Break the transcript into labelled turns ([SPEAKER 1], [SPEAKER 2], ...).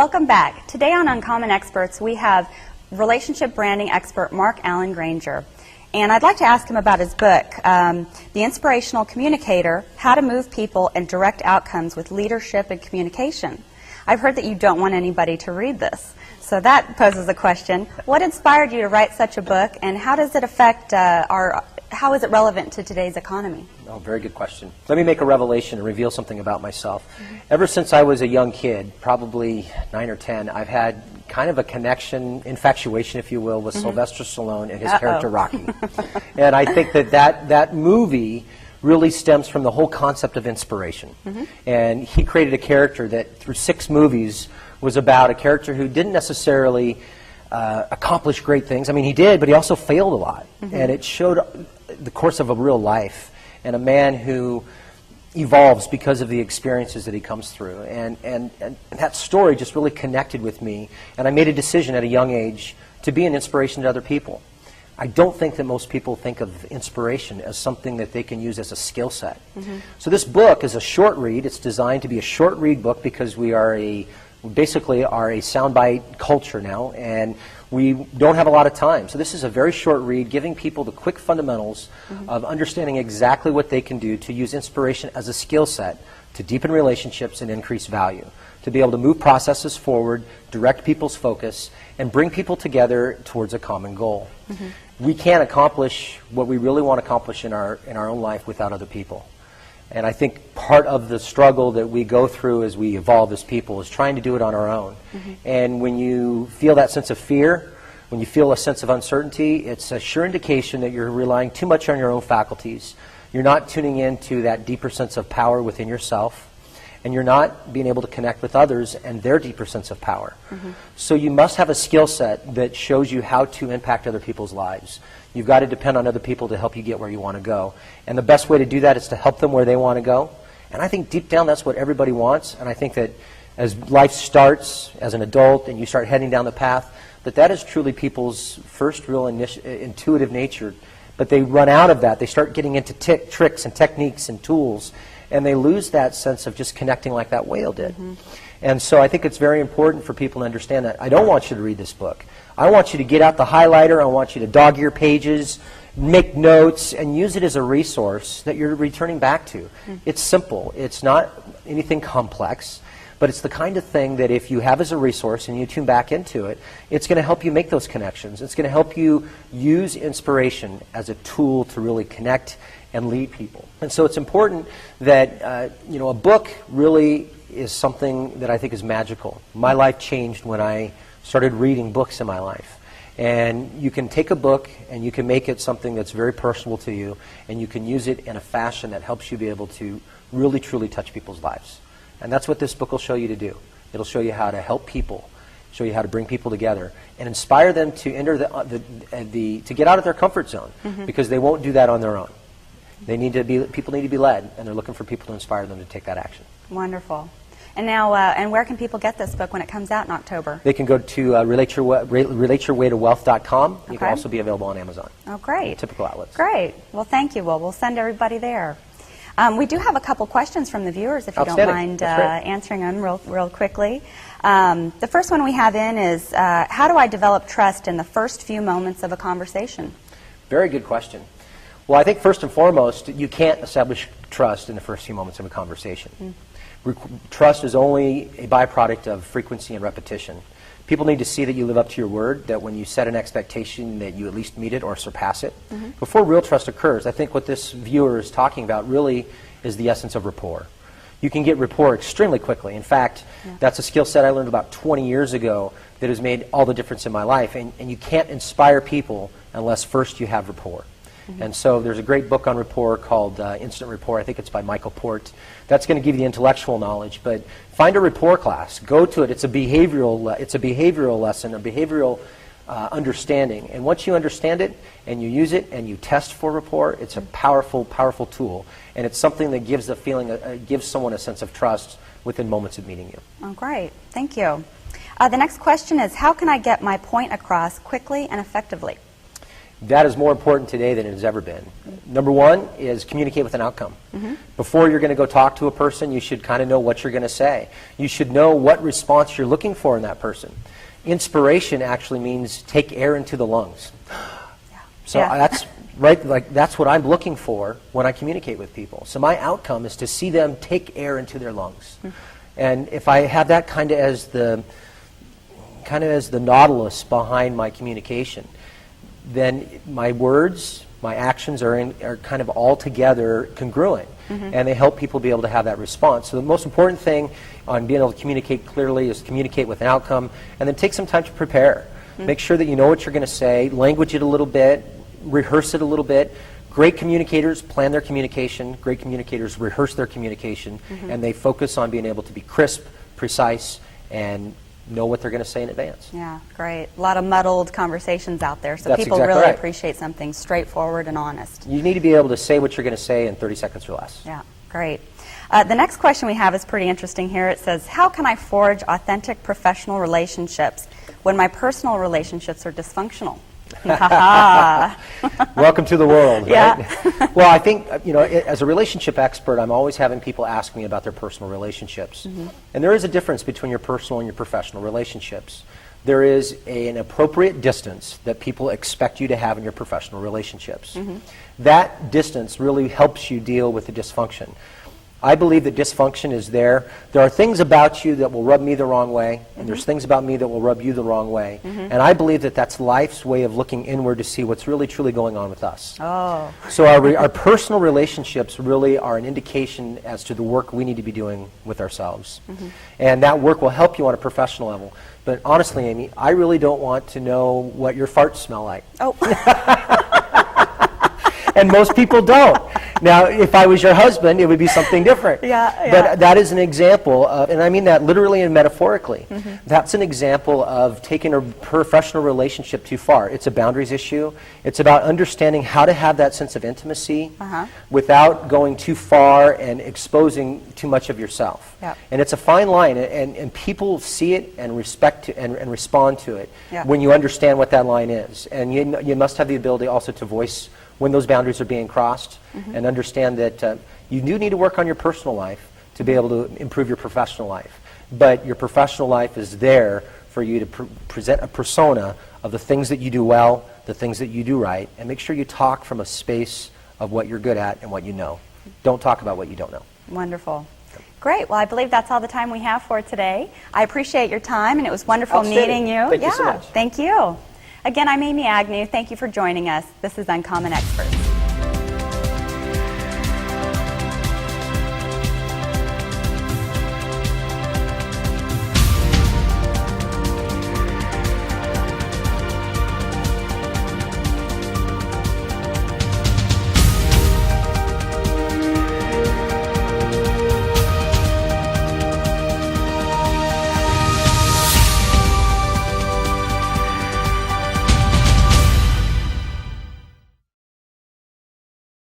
[SPEAKER 1] Welcome back. Today on Uncommon Experts, we have relationship branding expert Mark Allen Grainger. And I'd like to ask him about his book, The Inspirational Communicator, How to Move People and Direct Outcomes with Leadership and Communication. I've heard that you don't want anybody to read this. So that poses a question. What inspired you to write such a book, and how does it affect how is it relevant to today's economy?
[SPEAKER 2] Oh, very good question. Let me make a revelation and reveal something about myself. Ever since I was a young kid, probably 9 or 10, I've had kind of a connection, infatuation, if you will, with Sylvester Stallone and his character Rocky. And I think that movie really stems from the whole concept of inspiration. And he created a character that, through 6 movies, was about a character who didn't necessarily accomplish great things. I mean, he did, but he also failed a lot. And it showed the course of a real life and a man who evolves because of the experiences that he comes through. And that story just really connected with me, and I made a decision at a young age to be an inspiration to other people. I don't think that most people think of inspiration as something that they can use as a skill set. So this book is a short read. It's designed to be a short read book because we basically are a soundbite culture now, and we don't have a lot of time. So this is a very short read, giving people the quick fundamentals of understanding exactly what they can do to use inspiration as a skill set to deepen relationships and increase value, to be able to move processes forward, direct people's focus, and bring people together towards a common goal. We can't accomplish what we really want to accomplish in our own life without other people. And I think part of the struggle that we go through as we evolve as people is trying to do it on our own. And when you feel that sense of fear, when you feel a sense of uncertainty, it's a sure indication that you're relying too much on your own faculties. You're not tuning into that deeper sense of power within yourself, and you're not being able to connect with others and their deeper sense of power. So you must have a skill set that shows you how to impact other people's lives. You've got to depend on other people to help you get where you want to go. And the best way to do that is to help them where they want to go. And I think deep down that's what everybody wants. And I think that as life starts as an adult and you start heading down the path, that is truly people's first real intuitive nature. But they run out of that. They start getting into tricks and techniques and tools, and they lose that sense of just connecting like that whale did. And so I think it's very important for people to understand that. I don't want you to read this book. I want you to get out the highlighter. I want you to dog your pages, make notes, and use it as a resource that you're returning back to. It's simple. It's not anything complex, but it's the kind of thing that if you have as a resource and you tune back into it, it's going to help you make those connections. It's going to help you use inspiration as a tool to really connect and lead people. And so it's important that a book really is something that I think is magical. My life changed when I started reading books in my life. And you can take a book and you can make it something that's very personal to you, and you can use it in a fashion that helps you be able to really, truly touch people's lives. And that's what this book will show you to do. It'll show you how to help people, show you how to bring people together, and inspire them to enter to get out of their comfort zone, because they won't do that on their own. People need to be led, and they're looking for people to inspire them to take that action.
[SPEAKER 1] Wonderful. And now, and where can people get this book when it comes out in October?
[SPEAKER 2] They can go to relateyourwaytowealth.com. You can also be available on Amazon.
[SPEAKER 1] Oh, great.
[SPEAKER 2] Typical outlets.
[SPEAKER 1] Great. Well, thank you. Well, we'll send everybody there. We do have a couple questions from the viewers, if you don't mind answering them real quickly. The first one we have in is, how do I develop trust in the first few moments of a conversation?
[SPEAKER 2] Very good question. Well, I think first and foremost, you can't establish trust in the first few moments of a conversation. Trust is only a byproduct of frequency and repetition. People need to see that you live up to your word, that when you set an expectation that you at least meet it or surpass it. Before real trust occurs, I think what this viewer is talking about really is the essence of rapport. You can get rapport extremely quickly. In fact, that's a skill set I learned about 20 years ago that has made all the difference in my life. And you can't inspire people unless first you have rapport. And so there's a great book on rapport called Instant Rapport. I think it's by Michael Port. That's going to give you the intellectual knowledge, but find a rapport class. Go to it. It's a behavioral lesson, a behavioral understanding. And once you understand it and you use it and you test for rapport, it's a powerful, powerful tool. And it's something that gives gives someone a sense of trust within moments of meeting you.
[SPEAKER 1] Oh, great. Thank you. The next question is, how can I get my point across quickly and effectively?
[SPEAKER 2] That is more important today than it has ever been. Number one is communicate with an outcome. Before you're going to go talk to a person, you should kind of know what you're going to say. You should know what response you're looking for in that person. Inspiration actually means take air into the lungs. So that's right, like that's what I'm looking for when I communicate with people. So my outcome is to see them take air into their lungs. And if I have that kind of as the nautilus behind my communication, then my words, my actions are kind of all together congruent, and they help people be able to have that response. So the most important thing on being able to communicate clearly is communicate with an outcome, and then take some time to prepare. Make sure that you know what you're going to say, language it a little bit, rehearse it a little bit. Great communicators plan their communication. Great communicators rehearse their communication, and they focus on being able to be crisp, precise, and know what they're going to say in advance.
[SPEAKER 1] Yeah, great. A lot of muddled conversations out there, so
[SPEAKER 2] That's
[SPEAKER 1] people
[SPEAKER 2] exactly
[SPEAKER 1] really
[SPEAKER 2] right.
[SPEAKER 1] appreciate something straightforward and honest.
[SPEAKER 2] You need to be able to say what you're going to say in 30 seconds or less.
[SPEAKER 1] Yeah, great. The next question we have is pretty interesting here. It says, how can I forge authentic professional relationships when my personal relationships are dysfunctional?
[SPEAKER 2] Welcome to the world, right?
[SPEAKER 1] Yeah.
[SPEAKER 2] Well, I think, as a relationship expert, I'm always having people ask me about their personal relationships. And there is a difference between your personal and your professional relationships. There is an appropriate distance that people expect you to have in your professional relationships. That distance really helps you deal with the dysfunction. I believe that dysfunction is there. There are things about you that will rub me the wrong way, and there's things about me that will rub you the wrong way. And I believe that that's life's way of looking inward to see what's really, truly going on with us.
[SPEAKER 1] Oh.
[SPEAKER 2] So our personal relationships really are an indication as to the work we need to be doing with ourselves. And that work will help you on a professional level. But honestly, Amy, I really don't want to know what your farts smell like.
[SPEAKER 1] Oh.
[SPEAKER 2] And most people don't. Now, if I was your husband, it would be something different. But that is an example of, and I mean that literally and metaphorically, that's an example of taking a professional relationship too far. It's a boundaries issue. It's about understanding how to have that sense of intimacy without going too far and exposing too much of yourself. And it's a fine line, and people see it and respect it and respond to it when you understand what that line is. And you must have the ability also to voice when those boundaries are being crossed, and understand that you do need to work on your personal life to be able to improve your professional life. But your professional life is there for you to present a persona of the things that you do well, the things that you do right, and make sure you talk from a space of what you're good at and what you know. Don't talk about what you don't know.
[SPEAKER 1] Wonderful. Great. Well, I believe that's all the time we have for today. I appreciate your time, and it was wonderful
[SPEAKER 2] Outstanding.
[SPEAKER 1] meeting you.
[SPEAKER 2] Thank you so much.
[SPEAKER 1] Thank you. Again, I'm Amy Agnew. Thank you for joining us. This is Uncommon Experts.